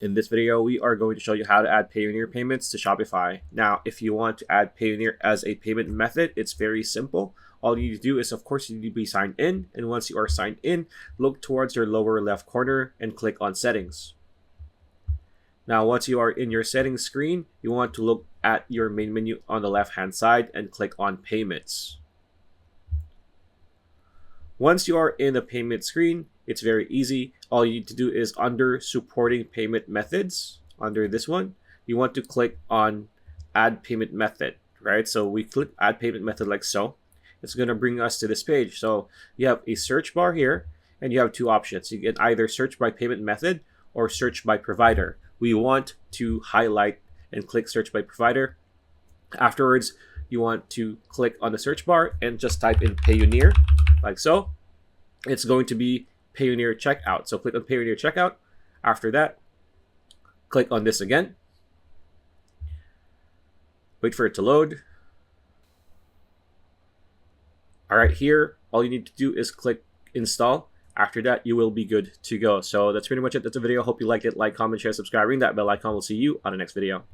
In this video, we are going to show you how to add Payoneer payments to Shopify. Now, if you want to add Payoneer as a payment method, it's very simple. All you need to do is, of course, you need to be signed in. And once you are signed in, look towards your lower left corner and click on Settings. Now, once you are in your settings screen, you want to look at your main menu on the left-hand side and click on Payments. Once you are in the payment screen, it's very easy. All you need to do is under supporting payment methods, under this one, you want to click on add payment method, right? So we click add payment method like so. It's going to bring us to this page. So you have a search bar here and you have two options. You can either search by payment method or search by provider. We want to highlight and click search by provider. Afterwards, you want to click on the search bar and just type in Payoneer like so. It's going to be Payoneer checkout. So click on Payoneer checkout. After that, click on this again. Wait for it to load. All right, here, all you need to do is click install. After that, you will be good to go. So that's pretty much it. That's the video. Hope you liked it. Like, comment, share, subscribe, ring that bell icon. We'll see you on the next video.